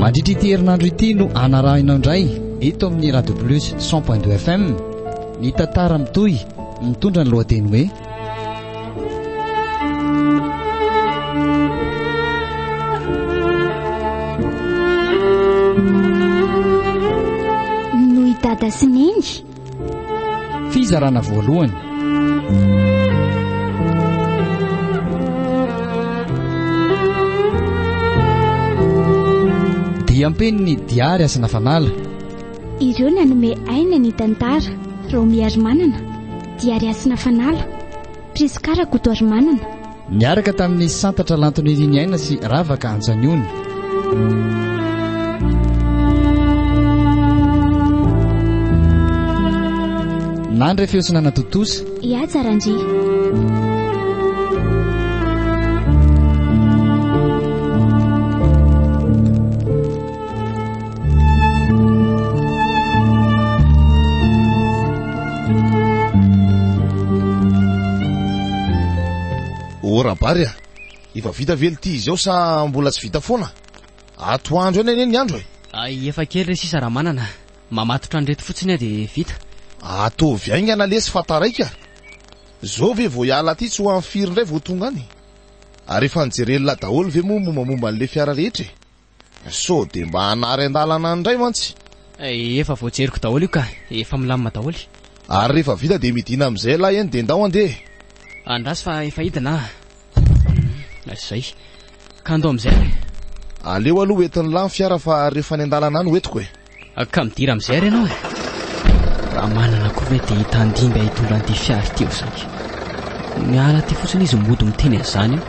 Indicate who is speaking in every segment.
Speaker 1: mandritra ity herinandro ity no anarahinao indray eto amin'ny Radio Plus 100.2 FM ny tantara mitohy mitondra ny lohateny hoe
Speaker 2: no idada sineny
Speaker 1: fizarana voalohany dia ampeny ny diary asana fanala
Speaker 2: ireo nanome aina ny tantara Romy Arimanana diary asana fanala Priskara Kotoarimanana
Speaker 1: niaraka tamin'ny santatra Lantoniriny aina sy Ravaka Anjaniony nandre feosinana totosa
Speaker 2: Iazarandry
Speaker 3: Orabary efa vita vely ty izy ao sa mbola tsy vita foana atoandro eny eny ny andro
Speaker 4: efa kely re sisa Ramanana mamatotra andreto fotsiny dia vita
Speaker 3: atovy aigny analesy fataraika zao ve vao hiala ty tsy ho amin'ny firy indray vao tonga any ary efa nijerelona daholo ve moa mombamomba an'le fiara rehetra so dia mba hanary an-dalana indray mantsy
Speaker 4: efa voajeriko daholo io ka efa milamina daholo
Speaker 3: ary rehefa vita dia midina amin'izay lahy eny dia ndao andeha
Speaker 4: andrasy fa efa hidina zay ka andao amin'izay
Speaker 3: aleo aloha entin'ny lany fiara fa rehefa ny an-dalana any hoetiko
Speaker 4: ka midira amin'izay ary ianao raha manana koa ve dia hitandimby hitondra an'ity fiara ty zany miala ty fotsiny izy mody miteny an'izany io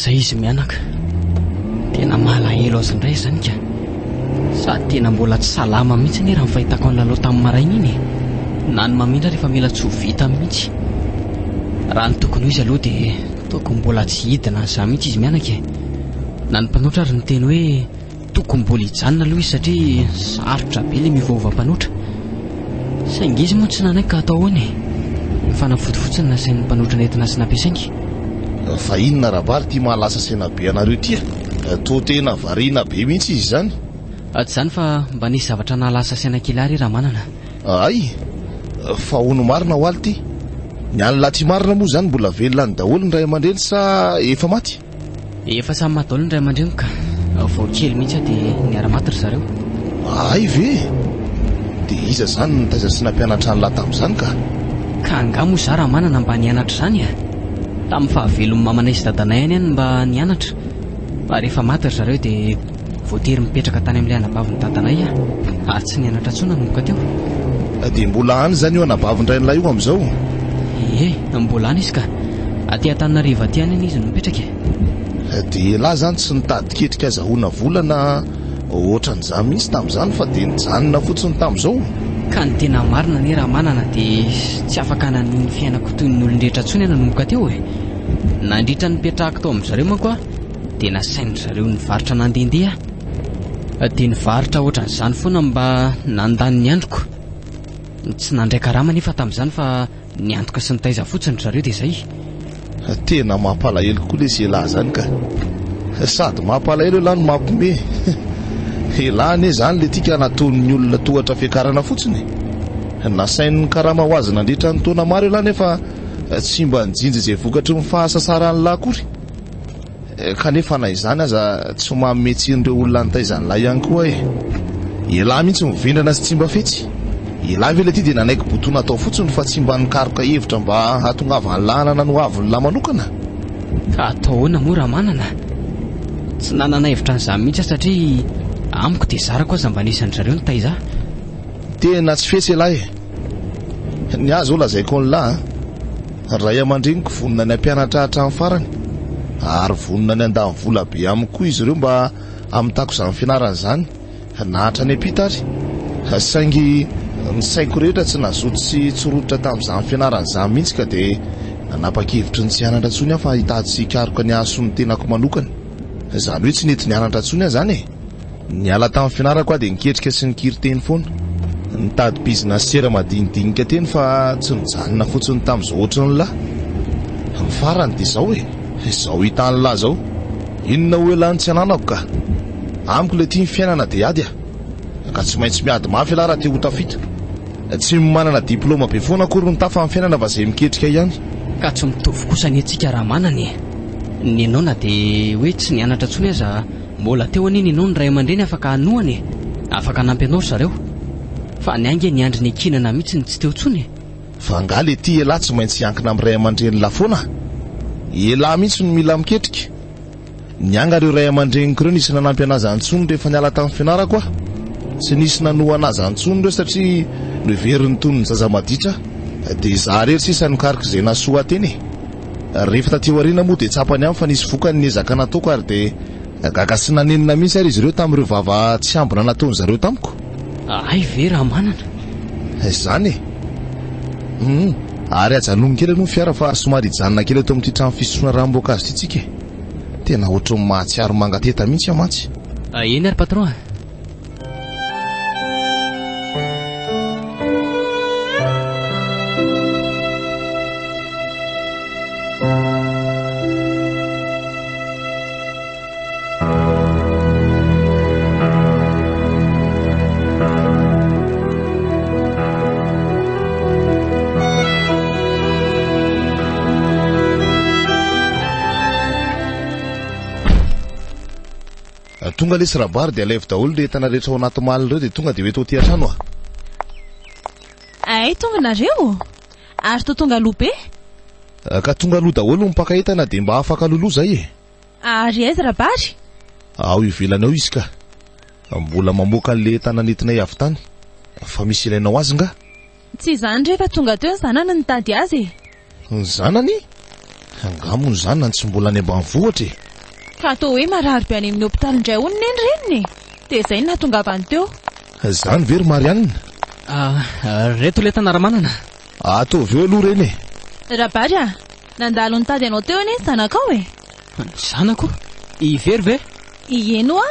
Speaker 4: zay izy mianaka tena malahelo azy indray zany ka sady tena mbola tsy salama mihitsy ny raha mifahitako ny lalao tamin'ny maraina iny na ny mamindra rehefa mila tsy ho vita mihitsy raha ny tokony ho izy aloha dia tokony mbola tsy hidina za mihitsy izy mianaka na ny mpanotra ary ny teny hoe tokony mbola hijanona aloha izy satria sarotra be le mivoava-mpanotra saingy izy moa tsy nanaiky ka atao hoany mifanafody fotsiny na sain'ny mpanotra nentina sy nampiasaingy
Speaker 3: fa inona rabary ty mahalasa saina be anareo ty to tena variana be mihitsy izy zany
Speaker 4: tsy zany fa mba nisy zavatra nahalasa saina kely ary Ramanana
Speaker 3: ay fa ono marina ho aly ty ny any laty marina moa zany mbola velona ny daholo ny ray aman-dreny sa efa maty
Speaker 4: efa samy maty daholo ny ray aman-dreny ka vao kely mihitsy dia niara-maty ry zareo
Speaker 3: ay ve dia iza zany nitaiza sy nampianatra ny lahy tamin'izany ka
Speaker 4: angamo za Ramanana mba nianatra zany tamin'ny fahavelon'ny mamanay sy dadanay any mba nianatra fa rehefa maty ry zareo dia voatery mipetraka tany amin'ilay anabavin'ny dadanay ary tsy nianatra tsona nomboka teo
Speaker 3: dia mbola any zany io anabavindray n'ilay io amin'izao
Speaker 4: mbola any izy ka aty Antananarivo aty any izy no mipetraka
Speaker 3: dia lahy zany tsy nitady ketrika azahoana volana ohatran'izany mihitsy tamin'izany fa dia nijanona fotsiny tamin'izao
Speaker 4: ka ny tena marina ny Ramanana dia tsy afaka naniny fiainako toy ny olon-drehetra tsony nanomboka teo nandritra ny petrahako tao amin'izareo manko dia nasainy zareo nivarotra nandehandeha dia nivarotra ohatran'izany foana mba nandany ny androko tsy nandray karama nefa tamin'izany fa niantoka sy nitaiza fotsiny zareo dia zay
Speaker 3: tena mampalahelo koa le zelahy zany ka sady mampalahelo lahy no mampime elany zany le tika nataon'ny olona tohatra fiakarana fotsiny nasain'ny karama ho azy nandritra ny taona maro lahy nefa tsy mba nijinjy izay vokatry ny fahasasaran'ny lahy akory kanefa na izany aza tsy mametsirin'ireo olona nitaizan'lahy ihany koa elahy mihitsy mivendrana sy tsy mba fetsy elahy ve le ty dia nanaiky botona atao fotsiny fa tsy mba nikaroka hevitra mba hatongavany lahanana no aviny lahy manokana
Speaker 4: ka atao hoana moa Ramanana tsy nanana hevitra n'izany mihitsy satria amiko dia zarako aza mba nisan'ny zareo nitaiza
Speaker 3: tena tsy fetsy elahy ny azo o lazaiko ny lahy ray aman-dreniko vonona ny ampianatra hatramin'ny farany ary vonona ny andany vola be amiko koa izy ireo mba amitako izany fianarana izany nahatra ny ampita ary saingy ny saiko rehetra tsy nazoto sy tsorototra tamin'izany fianaran'izany mihitsy ka dia nanapa-kevitry ny tsy hianatra ntsony aho fa hitady sy hikaroka ny aso ny tenako manokana. Izany hoe tsy nety nianatra ntsony aho zany e. Niala tamin'ny fianarako aho dia niketrika sy nikiry teny foana, nitady bizina sera madinidinika teny fa tsy nijanona fotsiny tamin'izao ohatry ny lahy. Ny farany dia izao e, izao hitan'ny lahy zao, inona hoe lany tsy ananako ka amiko le tia ny fiainana dia ady ka tsy maintsy miady mafy lahy raha tia ho tafita. Tsy manana diplôma be foana akory ny tafa amin'ny fiainana fa izay miketrika ihany.
Speaker 4: Ka tsy mitovy kosa ny antsika raha manana e. Ny anao na dia hoe tsy nianatra ntsony aza, mbola teo aniny ianao ny ray aman-dreny afaka hanohany, afaka nampy anao zareo. Fa ny ange niandry ny ankinana mihitsy ny tsy teo ntsony.
Speaker 3: Fa nga le tia elahy tsy maintsy hiankina amin'ny ray aman-dreny lahy foana. Elahy mihitsy no mila miketrika. Nianga ireo ray aman-dreniko ireo nisy nanampy anazy antsony rehefa niala tamin'ny fianarako aho. Tsy nisy nanoha anazy antsony ireo satria noheveriny tony ny zaza maditra dia izaho rery sisa nikaroka izay nasoa teny e. Rehefa taty aoriana moa dia tsapany aminy fa nisy vokany niezaka nataoko ary dia gaga sy nanenina mihitsy ary izy ireo tamin'ireo vava tsy ambina nataony zareo tamiko.
Speaker 4: Ay ve raha manana.
Speaker 3: Izany e. Ary ajanony kely aloha ny fiara fa somary hijanona kely eto amin'ity trano fisotroana ranom-boankazo ity tsika. Tena ohatran'ny mahatsiaro mangateta mihitsy aho mantsy.
Speaker 4: Eny ary patron.
Speaker 3: Tonga lesy rabary dia alaivo daholo le entana rehetra ao anaty maliny ireo dia tonga dia hoe tao ty-antrano aho.
Speaker 5: Ay, tonga nareo ary to tonga aloha be.
Speaker 3: Ka tonga aloha daholo mipaka entana dia mba afaka loloha zay e.
Speaker 5: Ary aiza rabary?
Speaker 3: Ao ivelany ao izy ka mbola mamoaka an'le entana nentinay avy tany. Fa misy ilainao azy nga?
Speaker 5: Tsy izany rehefa tonga teo ny zanany nitady azy.
Speaker 3: Ny zanany? Angamo ny zanany tsy mbola any ambanivohitra e.
Speaker 5: Ka toa hoe marary be any amin'ny hopitaly indray hono ny reniny, dia izay no nahatongavany teo.
Speaker 3: Zany very Marianina?
Speaker 4: Reto le tanara-manana.
Speaker 3: Atao avy eo aloha reny e.
Speaker 5: Rabary nandalo nitady anao teo anie ny zanakao e.
Speaker 4: Ny zanako? Ivery ve?
Speaker 5: Ieno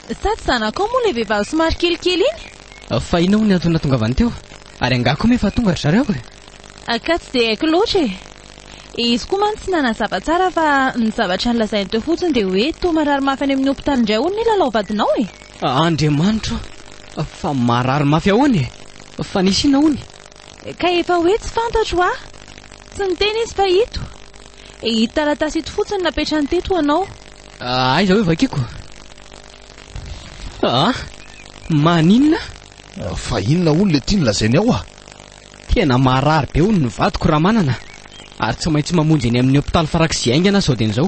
Speaker 5: sady zanakao moa le vehivavy somary kelikely iny.
Speaker 4: Fa ina ho ny antony nahatongavany teo? Ary angako me fa tonga ry zareo e.
Speaker 5: Ka tsy dia haiko loatra e. Izy koa man tsy nanazava tsara fa ny zavatra nilazainy teo fotsiny dia hoe toa marary mafy any amin'ny hopitaly indray hono ny lalao vadinao e.
Speaker 4: Andriamanitra, fa marary mafy ahoana e? Fa nisy inona hony?
Speaker 5: Ka efa hoe tsy fantatro tsy niteny izy fa ito. Ito taratasy ito fotsiny napetrany teto anao.
Speaker 4: Aiza hoe vakiko? Maninona?
Speaker 3: Fa inona hono le tia nilazainy ao a?
Speaker 4: Tena marary be hono ny vadiko raha manana. Ary tsy maintsy mamonjy eny amin'ny hopitaly farak'izay aingana sao dia n'izao.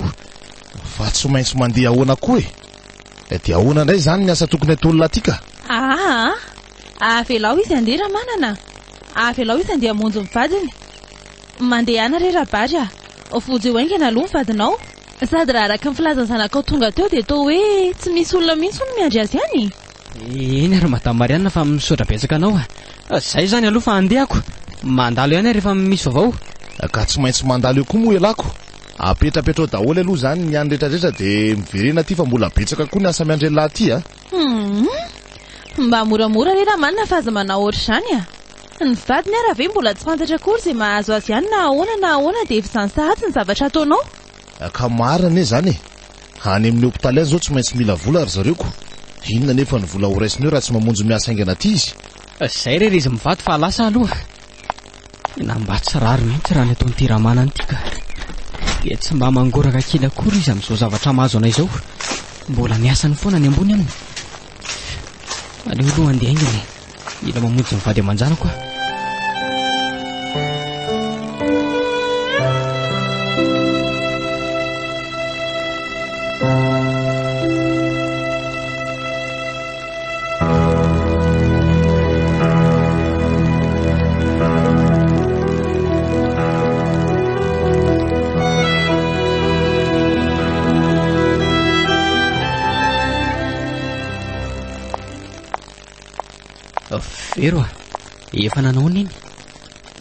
Speaker 3: Fa tsy maintsy mandeha ahoana koa e. Dia ahoana indray zany ny asa tokony ataolona aty ka?
Speaker 5: Avelao izy andeha raha manana. Avelao izy andeha hamonjy ny vadiny. Mandeha ana re rabary vojo eo aingana aloha ny vadinao. Sady raha araka ny filazan'ny zanakao tonga teo dia toa hoe tsy misy olona mihitsy hono miandry azy any.
Speaker 4: Eny ary madame Marianina fa misaotra betsaka anao Zay zany aloha fa andehako. Mandalo ihany rehefa misy vaovao.
Speaker 3: Ka tsy maintsy mandalo eo koa moa elako. Apetrapetrao daholo aloha zany ny any rehetrarehetra dia miverena aty fa mbola betsaka koa ny asa miandrelahy aty
Speaker 5: Mba moramora re raha manana fa aza manao ohatr' izany Ny vadiny raha ve mbola tsy fantatra akory izay mahazo azy ihany na ahoana dia efa izany sahatsy ny zavatra ataonao.
Speaker 3: Ka marina e zany e. Any amin'ny hopitaly any zao tsy maintsy mila vola ary zareoko. Inona nefa ny vola ho raisiny raha tsy mamonjy miasa aingana aty izy.
Speaker 4: Zay rery izy mivady fa lasa aloha. Na mba tsy rary mihitsy raha ny ataon'ity raha manana ity ka. Dia tsy mba mangoraka kely akory izy amin'izao zavatra mahazo anay izao. Mbola miasany foana ny ambony aminy. Aleo aloha andeha aingana e. Ila mamonjy mivady aman-jana koa. Vero efa nanao niny?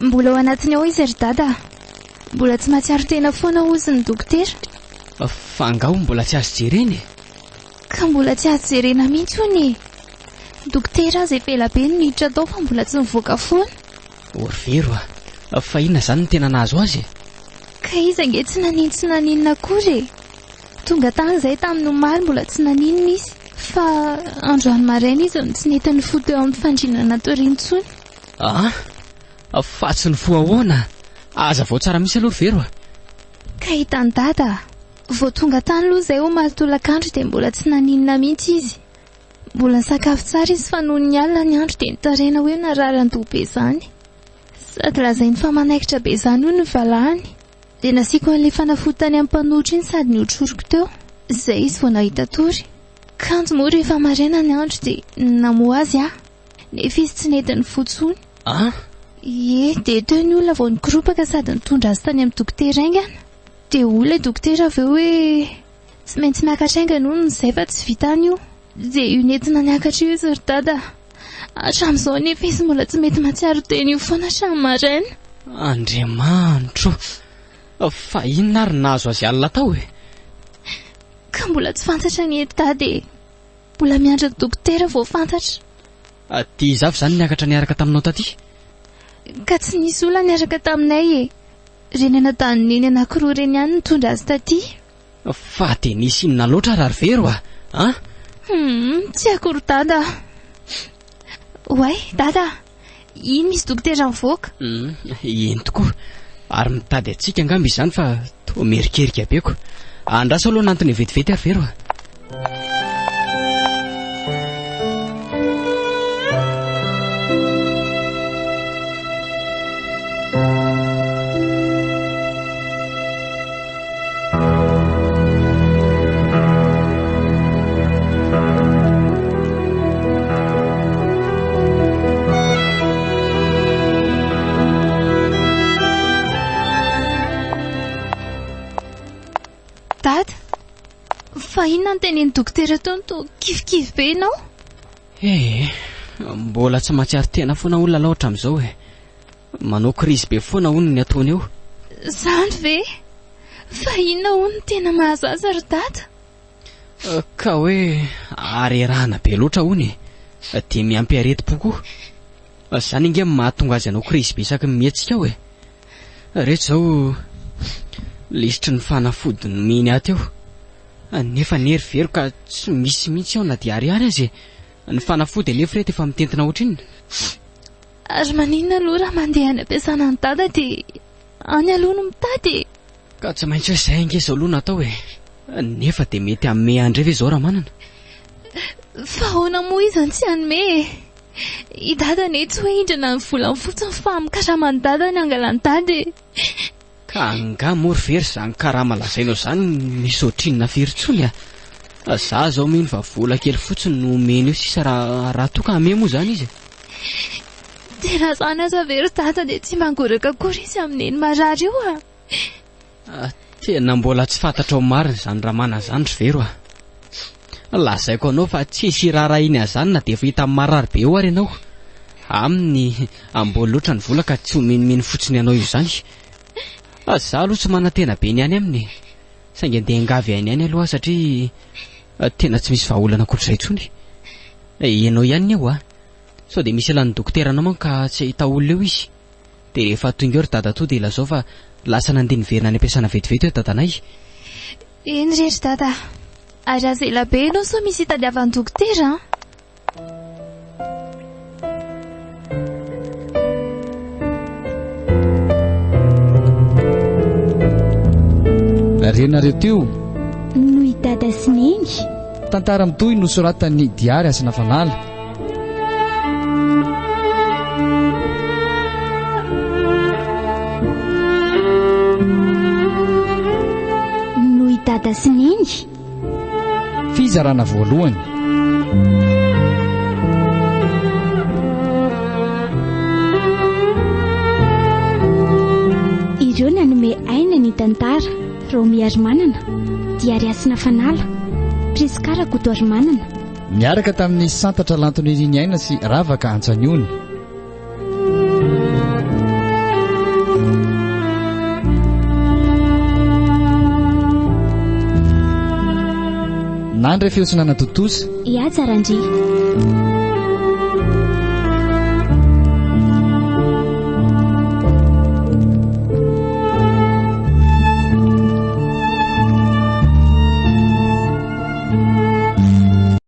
Speaker 2: Mbola ao anatiny ao izy ry dada. Mbola tsy mahatsiaro tena foana ozy ny dokotera.
Speaker 4: Fa angao mbola tsy azo jereny.
Speaker 2: Ka mbola tsy azo jerena mihitsy hony. Dokotera azy epela be ny miditra tao fa mbola tsy mivoaka foana.
Speaker 4: Ory Vero fa inona zany ny tena nahazo azy?
Speaker 2: Ka izy ange tsy naninona akory. Tonga tany izay tamin'ny omaly mbola tsy naninona izy. Fa androany maraina izy no tsy nety ny fo teo amin'ny fandrinana tao rintsony.
Speaker 4: Fa tsy ny fo ahoana? Aza vao tsara misy aloha Vero.
Speaker 2: Ka hitany dada, vao tonga tany aloha izay omaly tolakandro dia mbola tsy naninona mihitsy izy. Mbola sakafo tsara izy fa noho ny alina ny andro dia nitarena hoe nararan-doha be izany. Sady lazainy fa manaikitra be izany hoy ny valahany. Dia nasiako an'ilay fanafotany amin'ny mpanohitra iny sady niotroroko teo. Izay izy vao nahita tory. Kanto moa rehefa maraina ny andro dia namoa azy nefa izy tsy nety ny fotsony. Ie, dia teo ny olona vao nikoropaka sady nitondra azy tany amin'ny dokotera aingana. Dia olona dokotera avy eo hoe tsy maintsy miakatra aingana hono izay fa tsy vitany io. Dia io nentina niakatra io izy ry dada. Hatramin'izao nefa izy mbola tsy mety mahatsiaro teny io foana hatramin'ny maraina.
Speaker 4: Andriamanitro, fa inona ary nahazo azy alina tao e?
Speaker 2: Ka mbola tsy fantatra ny ety dada e. Mbola miandry dokotera vao fantatra.
Speaker 4: Tia zavy zany niakatra niaraka taminao taty?
Speaker 2: Ka tsy nisy olona niaraka taminay e. Renena tanoniny anankiroa reny ihany nitondra azy taty.
Speaker 4: Fa dia nisy inona loatra raha Vero
Speaker 2: Tsy akory dada. Oay dada, iny misy dokotera mivoaka.
Speaker 4: Iny tokoa. Ary mitady atsika angamba izany fa toa merikerika beko. Andrasa aloha nantony vetivety ary Vero.
Speaker 2: Dada, fa inona ny tenen'ny dokotera tao to kifikivy be ianao?
Speaker 4: Mbola tsy mahatsiaro tena foana olona loatra amin'izao e. Manao krizy be foana hono ny ataony eo.
Speaker 2: Zany ve? Fa inona hono tena mahazo azy ry dada?
Speaker 4: Ka hoe arerahana be loatra hono dia miampy areti-po koa. Izany inge mahatonga azy anao krizy be isaky ny mihetsika ao e. Rehetra izao lisitry ny fanafody nomeny aty eo. Nefa nery Vero ka tsy misy mihitsy ao na dia ariary azy. Ny fanafody anefa rehetra efa mitentina ohatr'inona.
Speaker 2: Ary maninona aloha raha mandeha any ampiasana ny dada dia any aloha no mitady.
Speaker 4: Ka tsy maintsy hoe izay ange izao aloha natao e. Nefa dia mety hanome andray ve izao raha manana?
Speaker 2: Fa ahoana moa izy tsy hanome e. I dada ane tsy hoe indrana ny volany fotsiny fa mikaramany dada ny angalany dada e.
Speaker 4: Ka anga mory Vero izany karama lazainao izany misy ohatrinona firy-tsony Za zao mino fa vola kely fotsiny no omeny io sisa raha toa ka ame moa zany izy.
Speaker 2: Tena zany aza Vero dada dia tsy mangoraka akory izy amin'iny marary io
Speaker 4: Tena mbola tsy fantatra ao marina izany raha mana zany ry Vero Lazaiko anao fa tsisy rara iny azany na dia efa hita amin'ny marary be eo ary ianao. Aminy amboly loatra ny vola ka tsy omenimeny fotsiny ianao io zany. Za aloha tsy mana-tena be ny any aminy. Saingy andeha angavy any aloha satria tena tsy misy vahaolana akoatr'izay intsony. Ianao ihany eo sao dia misy elan'ny dokotera namako ka tsy ahita olona eo izy. Dia rehefa tonga eo ry dada to dia lazao fa lasa nandeha niverina any ampiasana vetivety eo dadanay.
Speaker 2: Eny rehetra dada. Ary aza ela be ianao sao misy hitadiavan'ny dokotera
Speaker 1: Renareo teo
Speaker 2: noho i dada sy neny.
Speaker 1: Tantara mitohy nosoratan'ny diary Asina Fanala.
Speaker 2: Noho i dada sy neny.
Speaker 1: Fizarana voalohany.
Speaker 2: Ireo nanome aina ny tantara Romy Arimanana, Diary Asina Fanala, Priskara Koto Arimanana,
Speaker 1: niaraka tamin'ny santatra lantony aina sy ravaka antsaniony.
Speaker 2: nandray feosinana totosa
Speaker 6: ia tsarandry